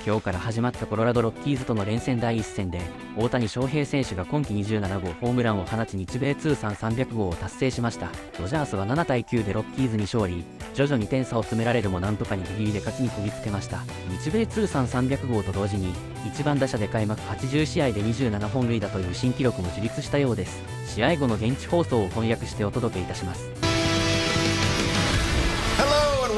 今日から始まったコロラドロッキーズとの連戦第1戦で、大谷翔平選手が今季27号ホームランを放ち日米通算300号を達成しました。ドジャースは7対9でロッキーズに勝利。徐々に点差を詰められるもなんとかにギリギリで勝ちにこぎつけました。日米通算300号と同時に、1番打者で開幕80試合で27本塁打という新記録も樹立したようです。試合後の現地放送を翻訳してお届けいたします。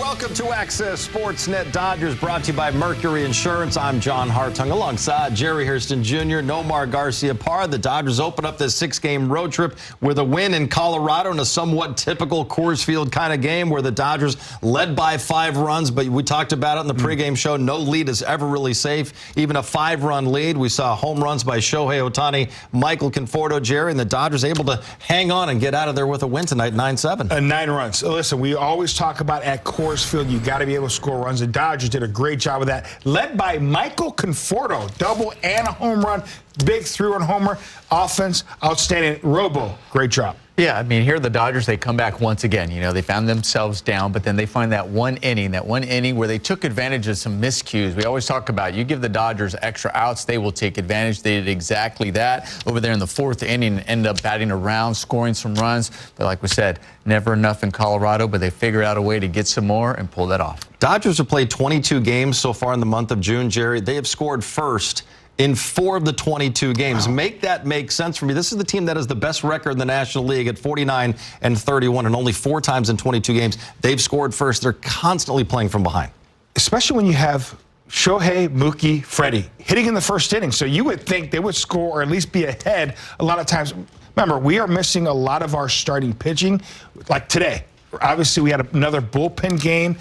Welcome to Access Sportsnet Dodgers, brought to you by Mercury Insurance. I'm John Hartung, alongside Jerry Hairston Jr., Nomar Garciaparra. The Dodgers open up this 6-game road trip with a win in Colorado in a somewhat typical Coors Field kind of game where the Dodgers led by 5 runs, but we talked about it in the pregame show. No lead is ever really safe, even a 5-run lead. We saw home runs by Shohei Ohtani, Michael Conforto, Jerry, and the Dodgers able to hang on and get out of there with a win tonight, 9-7. 9 runs. Listen, we always talk about at Coors Field, you got to be able to score runs. The Dodgers did a great job of that, led by Michael Conforto, double and a home run, big 3-run homer, offense, outstanding. Robo, great job. Yeah, I mean, here the Dodgers, they come back once again. You know, they found themselves down, but then they find that one inning where they took advantage of some miscues. We always talk about, you give the Dodgers extra outs, they will take advantage. They did exactly that over there in the 4th inning and end up batting around, scoring some runs. But like we said, never enough in Colorado, but they figured out a way to get some more and pull that off. Dodgers have played 22 games so far in the month of June, Jerry. They have scored first in 4 of the 22 games. Wow. Make that make sense for me. This is the team that has the best record in the National League at 49-31, and only 4 times in 22 games they've scored first. They're constantly playing from behind. Especially when you have Shohei, Mookie, Freddie hitting in the first inning. So you would think they would score or at least be ahead a lot of times. Remember, we are missing a lot of our starting pitching, like today. Obviously, we had another bullpen game.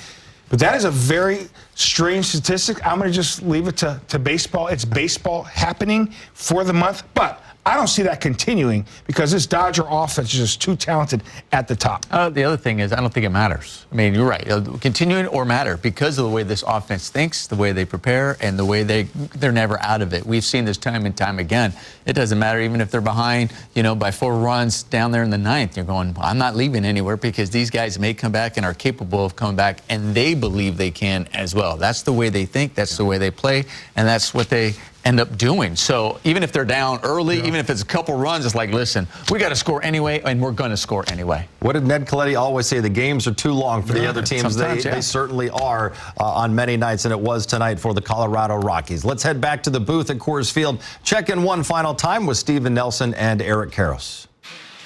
But that is a very strange statistic. I'm going to just leave it to baseball. It's baseball happening for the month. But I don't see that continuing because this Dodger offense is just too talented at the top. The other thing is, I don't think it matters. I mean, you're right. Continuing or matter because of the way this offense thinks, the way they prepare, and the way they're never out of it. We've seen this time and time again. It doesn't matter even if they're behind, by 4 runs down there in the 9th. You're going, I'm not leaving anywhere because these guys may come back and are capable of coming back, and they believe they can as well. That's the way they think. That's the way they play, and that's what they end up doing. So even if they're down early, even if it's a couple runs, it's like, listen, we got to score anyway, and we're going to score anyway. What did Ned Colletti always say? The games are too long for the other teams. They certainly are on many nights, and it was tonight for the Colorado Rockies. Let's head back to the booth at Coors Field. Check in one final time with Steven Nelson and Eric Karros.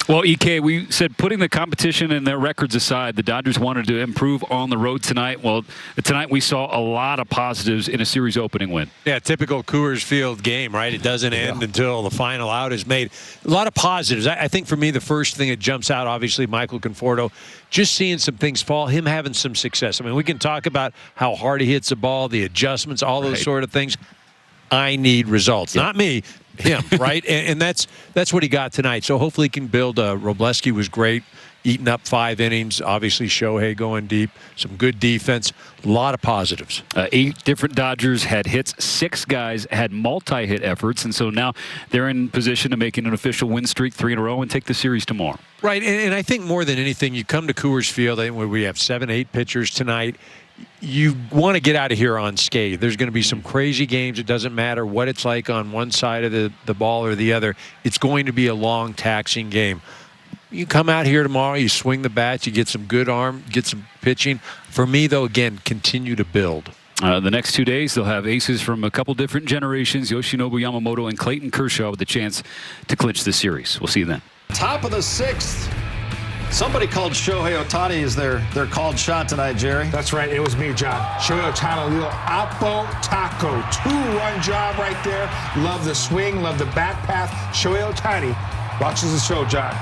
Well, EK, we said putting the competition and their records aside, the Dodgers wanted to improve on the road tonight. Well, tonight we saw a lot of positives in a series opening win. Yeah, typical Coors Field game, right? It doesn't end until the final out is made. A lot of positives. I think for me, the first thing that jumps out, obviously, Michael Conforto, just seeing some things fall, him having some success. I mean, we can talk about how hard he hits the ball, the adjustments, all those sort of things. I need results. Not me. Him, right? and that's what he got tonight. So hopefully he can build. Robleski was great, eating up 5 innings. Obviously, Shohei going deep. Some good defense. A lot of positives. 8 different Dodgers had hits. 6 guys had multi-hit efforts. And so now they're in position to make an official win streak 3 in a row and take the series tomorrow. Right. And I think more than anything, you come to Coors Field, where we have 7, 8 pitchers tonight. You want to get out of here unscathed. There's going to be some crazy games. It doesn't matter what it's like on one side of the ball or the other. It's going to be a long, taxing game. You come out here tomorrow, you swing the bats, you get some good arm, get some pitching. For me, though, again, continue to build. The next 2 days, they'll have aces from a couple different generations, Yoshinobu Yamamoto and Clayton Kershaw, with a chance to clinch the series. We'll see you then. Top of the 6th. Somebody called Shohei Ohtani as their called shot tonight, Jerry. That's right. It was me, John. Shohei Ohtani, little Oppo Taco. 2-run job right there. Love the swing, love the back path. Shohei Ohtani watches the show, John.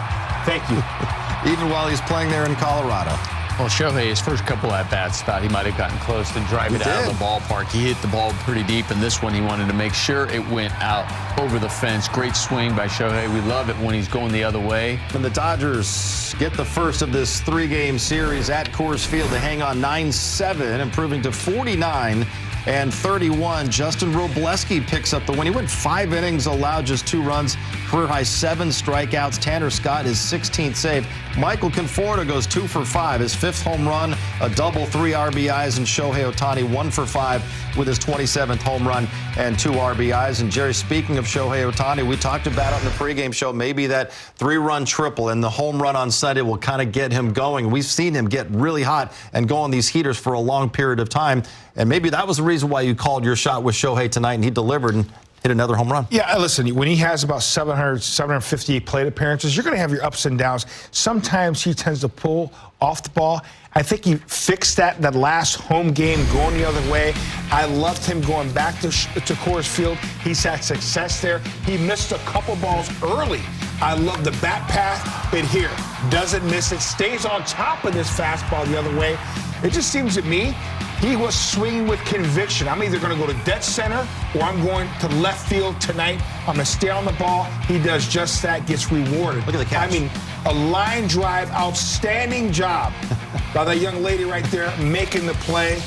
Thank you. Even while he's playing there in Colorado. Well, Shohei, his first couple at-bats, thought he might have gotten close to drive it out of the ballpark. He hit the ball pretty deep, and this one he wanted to make sure it went out over the fence. Great swing by Shohei. We love it when he's going the other way. And the Dodgers get the first of this 3-game series at Coors Field to hang on 9-7, improving to 49 and 31. Justin Robleski picks up the win. He went 5 innings, allowed just 2 runs, career high 7 strikeouts. Tanner Scott, his 16th save. Michael Conforto goes 2 for 5, his 5th home run, a double, 3 RBIs, and Shohei Ohtani 1 for 5 with his 27th home run and 2 RBIs. And Jerry, speaking of Shohei Ohtani, we talked about it in the pregame show. Maybe that 3-run triple and the home run on Sunday will kind of get him going. We've seen him get really hot and go on these heaters for a long period of time. And maybe that was the reason why you called your shot with Shohei tonight, and he delivered and hit another home run. Yeah, listen, when he has about 750 plate appearances, you're going to have your ups and downs. Sometimes he tends to pull off the ball. I think he fixed that last home game going the other way. I loved him going back to Coors Field. He's had success there. He missed a couple balls early. I love the bat path, but here, doesn't miss it, stays on top of this fastball the other way. It just seems to me he was swinging with conviction. I'm either going to go to dead center or I'm going to left field tonight. I'm going to stay on the ball. He does just that, gets rewarded. Look at the catch. I mean, a line drive, outstanding job by that young lady right there making the play,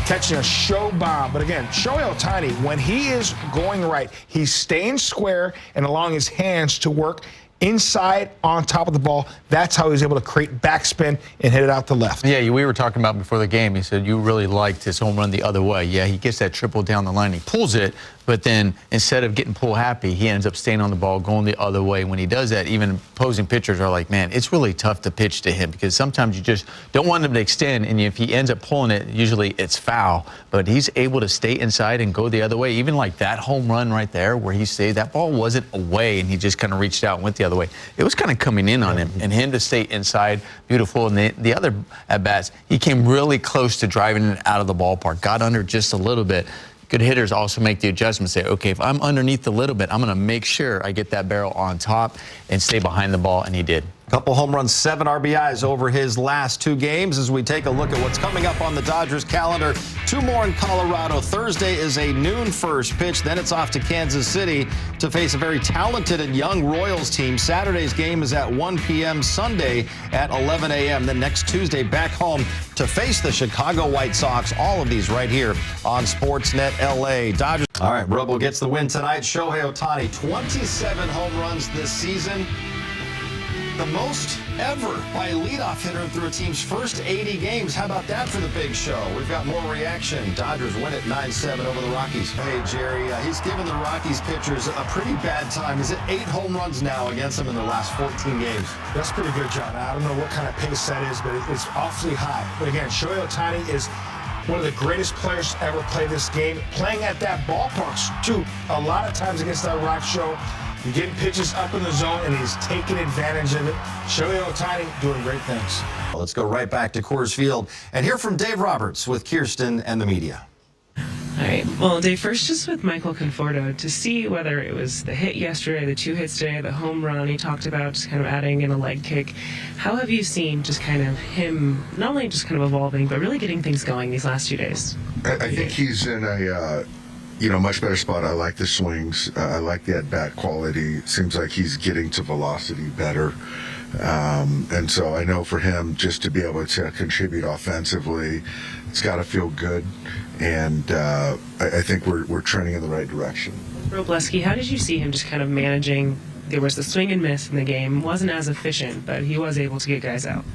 catching a show bomb. But again, Shohei Ohtani, when he is going right, he's staying square and allowing his hands to work inside on top of the ball. That's how he was able to create backspin and hit it out to left. Yeah, we were talking about before the game. He said you really liked his home run the other way. Yeah, he gets that triple down the line. He pulls it, but then instead of getting pull happy, he ends up staying on the ball, going the other way. When he does that, even opposing pitchers are like, man, it's really tough to pitch to him because sometimes you just don't want him to extend, and if he ends up pulling it, usually it's foul. But he's able to stay inside and go the other way. Even like that home run right there where he stayed, that ball wasn't away, and he just kind of reached out and went the other way. It was kind of coming in on him, and him to stay inside, beautiful. And the other at-bats, he came really close to driving it out of the ballpark, got under just a little bit. Good hitters also make the adjustment, say, okay, if I'm underneath a little bit, I'm going to make sure I get that barrel on top and stay behind the ball, and he did. Couple home runs, 7 RBIs over his last 2 games as we take a look at what's coming up on the Dodgers calendar. 2 more in Colorado. Thursday is a noon first pitch. Then it's off to Kansas City to face a very talented and young Royals team. Saturday's game is at 1 p.m. Sunday at 11 a.m. Then next Tuesday back home to face the Chicago White Sox. All of these right here on Sportsnet LA. Dodgers. All right, Robo gets the win tonight. Shohei Ohtani, 27 home runs this season. The most ever by a leadoff hitter through a team's first 80 games. How about that for the big show? We've got more reaction. Dodgers win it 9-7 over the Rockies. Hey, Jerry, he's given the Rockies pitchers a pretty bad time. He's at 8 home runs now against them in their last 14 games. That's pretty good, John. I don't know what kind of pace that is, but it's awfully high. But again, Shohei Ohtani is one of the greatest players to ever play this game. Playing at that ballpark, too, a lot of times against that Rock show. You're getting pitches up in the zone, and he's taking advantage of it. Shohei Ohtani doing great things. Well, let's go right back to Coors Field and hear from Dave Roberts with Kirsten and the media. All right. Well, Dave, first just with Michael Conforto, to see whether it was the hit yesterday, the 2 hits today, the home run he talked about, just kind of adding in a leg kick. How have you seen just kind of him not only just kind of evolving, but really getting things going these last 2 days? I think he's in a much better spot. I like the swings. I like the at-bat quality. Seems like he's getting to velocity better. And so I know for him, just to be able to contribute offensively, it's got to feel good. And I think we're trending in the right direction. Robleski, how did you see him just kind of managing? There was the swing and miss in the game. Wasn't as efficient, but he was able to get guys out.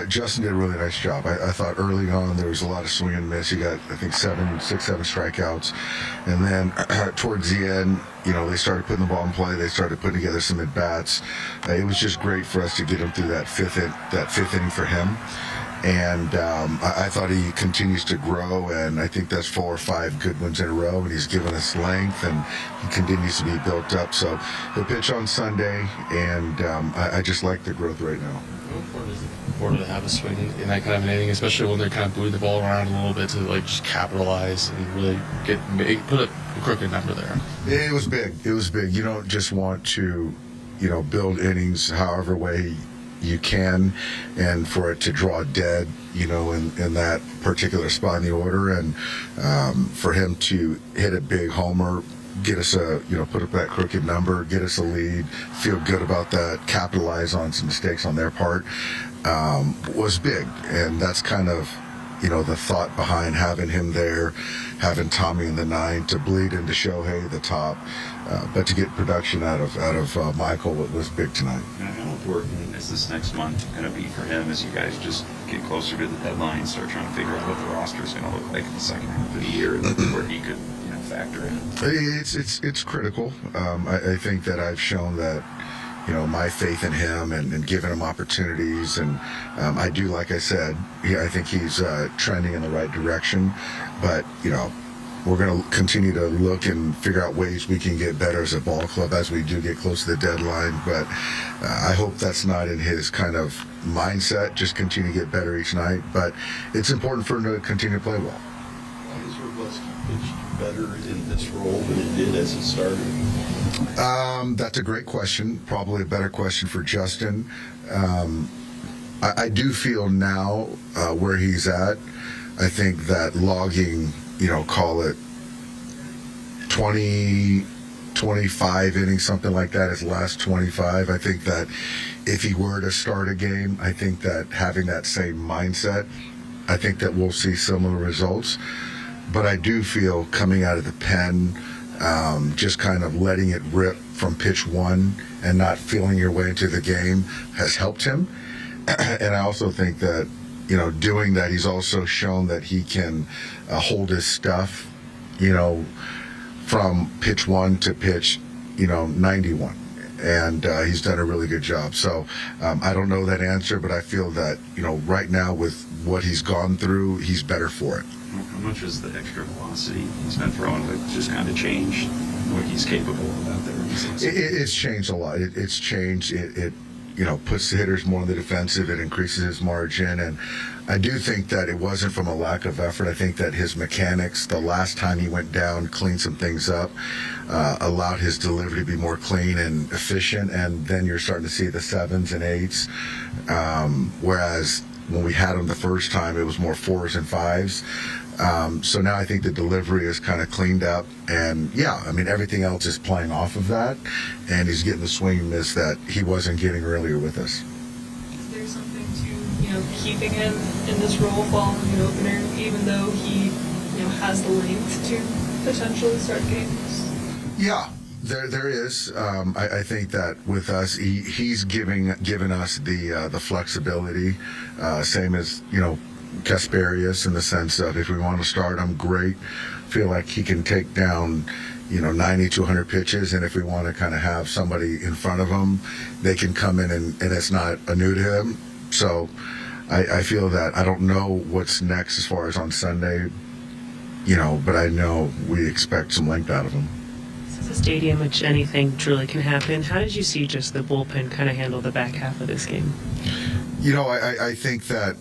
Justin did a really nice job. I thought early on there was a lot of swing and miss. He got, I think, 7 strikeouts. And then towards the end, they started putting the ball in play. They started putting together some at-bats. It was just great for us to get him through that fifth inning for him. And I thought he continues to grow, and I think that's 4 or 5 good ones in a row, and he's given us length, and he continues to be built up. So he'll pitch on Sunday, and I just like the growth right now. How important to have a swing in that kind of an inning, especially when they're kind of moving the ball around a little bit to just capitalize and really put a crooked number there? It was big. It was big. You don't just want to, build innings however way you can, and for it to draw dead, in that particular spot in the order, and for him to hit a big homer, get us put up that crooked number, get us a lead, feel good about that, capitalize on some mistakes on their part, was big. And that's kind of the thought behind having him there, having Tommy in the 9 to bleed into Shohei the top, but to get production out of Michael was big tonight. How important is this next month going to be for him as you guys just get closer to the deadline, start trying to figure out what the roster is going to look like in the second half of the year, and where he could factor in? It's critical. I think that I've shown that, my faith in him and giving him opportunities. And I do, like I said, I think he's trending in the right direction. But, we're going to continue to look and figure out ways we can get better as a ball club as we do get close to the deadline. But I hope that's not in his kind of mindset, just continue to get better each night. But it's important for him to continue to play well. Why does Robleski pitch better in this role than it did as it started? That's a great question. Probably a better question for Justin. I do feel now where he's at, I think that logging, call it 20, 25 innings, something like that, his last 25. I think that if he were to start a game, I think that having that same mindset, I think that we'll see similar results. But I do feel coming out of the pen, just kind of letting it rip from pitch one and not feeling your way into the game has helped him. And I also think that, doing that, he's also shown that he can hold his stuff, from pitch one to pitch, 91. And he's done a really good job. So I don't know that answer, but I feel that, right now with what he's gone through, he's better for it. How much is the extra velocity he's been throwing with just kind of changed what he's capable of out there? It's changed a lot. It's changed. It puts the hitters more on the defensive. It increases his margin. And I do think that it wasn't from a lack of effort. I think that his mechanics, the last time he went down, cleaned some things up, allowed his delivery to be more clean and efficient. And then you're starting to see the 7s and 8s. Whereas when we had him the first time, it was more 4s and 5s. So now I think the delivery is kind of cleaned up, and everything else is playing off of that, and he's getting the swing and miss that he wasn't getting earlier with us. Is there something to keeping him in this role following an opener, even though he has the length to potentially start games? Yeah. There is. I think that with us, he's given us the flexibility, same as Kasperius, in the sense of if we want to start him, great. Feel like he can take down 90 to 100 pitches, and if we want to kind of have somebody in front of him, they can come in and it's not new to him. So I feel that I don't know what's next as far as on Sunday, but I know we expect some length out of him. This is a stadium which anything truly can happen. How did you see just the bullpen kind of handle the back half of this game? I think that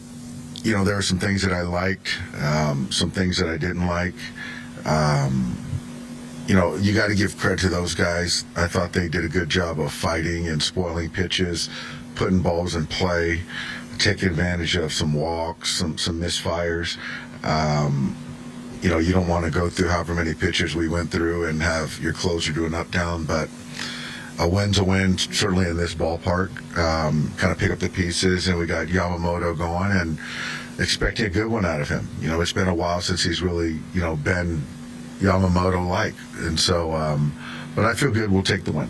there are some things that I liked, some things that I didn't like. You got to give credit to those guys. I thought they did a good job of fighting and spoiling pitches, putting balls in play, taking advantage of some walks, some misfires. You don't want to go through however many pitches we went through and have your closer do an up-down, but a win's a win, certainly in this ballpark. Kind of pick up the pieces, and we got Yamamoto going, and expecting a good one out of him. It's been a while since he's really, been Yamamoto-like. And so, but I feel good we'll take the win.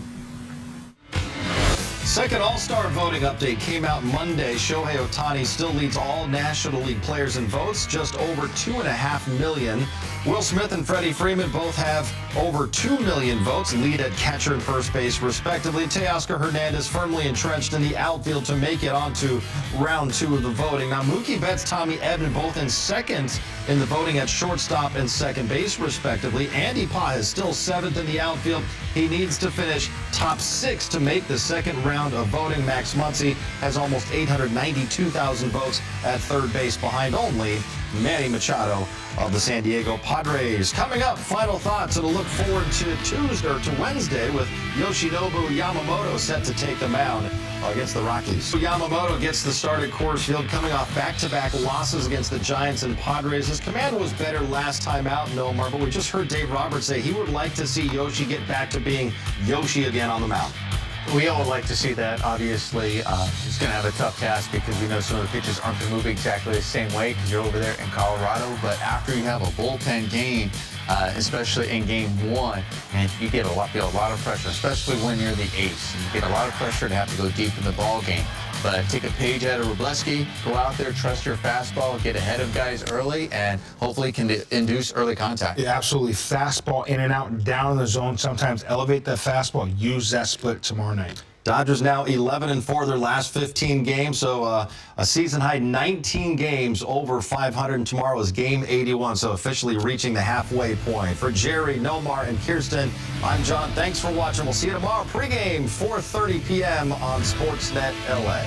Second All-Star voting update came out Monday. Shohei Ohtani still leads all National League players in votes, just over 2.5 million. Will Smith and Freddie Freeman both have over 2 million votes, lead at catcher and first base, respectively. Teoscar Hernandez firmly entrenched in the outfield to make it onto round 2 of the voting. Now, Mookie Betts, Tommy Edman both in second in the voting at shortstop and second base, respectively. Andy Pah is still 7th in the outfield. He needs to finish top 6 to make the second round of voting. Max Muncy has almost 892,000 votes at third base, behind only Manny Machado of the San Diego Padres. Coming up, final thoughts and a look forward to Tuesday or to Wednesday with Yoshinobu Yamamoto set to take the mound against the Rockies. Yamamoto gets the start at Coors Field, coming off back-to-back losses against the Giants and Padres. His command was better last time out, Nomar, but we just heard Dave Roberts say he would like to see Yoshi get back to being Yoshi again on the mound. We all would like to see that, obviously. He's going to have a tough task because we know some of the pitches aren't going to move exactly the same way because you're over there in Colorado. But after you have a bullpen game, especially in game one, and you get feel a lot of pressure, especially when you're the ace. You get a lot of pressure to have to go deep in the ball game. But take a page out of Robleski, go out there, trust your fastball, get ahead of guys early, and hopefully can induce early contact. Yeah, absolutely. Fastball in and out, down in the zone. Sometimes elevate that fastball. Use that split tomorrow night. Dodgers now 11-4 their last 15 games, so a season high 19 games over 500, and tomorrow is game 81, so officially reaching the halfway point. For Jerry, Nomar, and Kirsten, I'm John. Thanks for watching. We'll see you tomorrow pregame 4:30 p.m. on Sportsnet LA.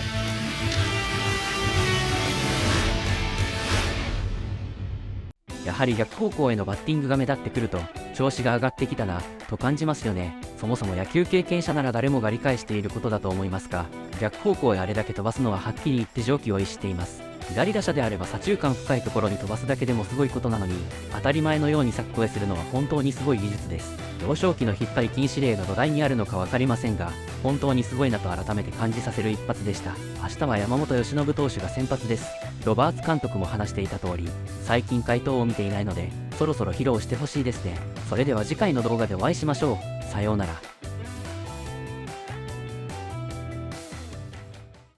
やはり逆方向へのバッティングが目立ってくると調子が上がってきたなと感じますよね。そもそも野球経験者なら誰もが理解していることだと思いますが、逆方向へあれだけ飛ばすのははっきり言って常軌を逸しています。左打者であれば左中間深いところに飛ばすだけでもすごいことなのに、当たり前のように柵越えするのは本当にすごい技術です。幼少期の引っ張り禁止令が土台にあるのか分かりませんが、本当にすごいなと改めて感じさせる一発でした。明日は山本由伸投手が先発です。ロバーツ監督も話していた通り、最近回答を見ていないので、そろそろ披露してほしいですね。それでは次回の動画でお会いしましょう。さようなら。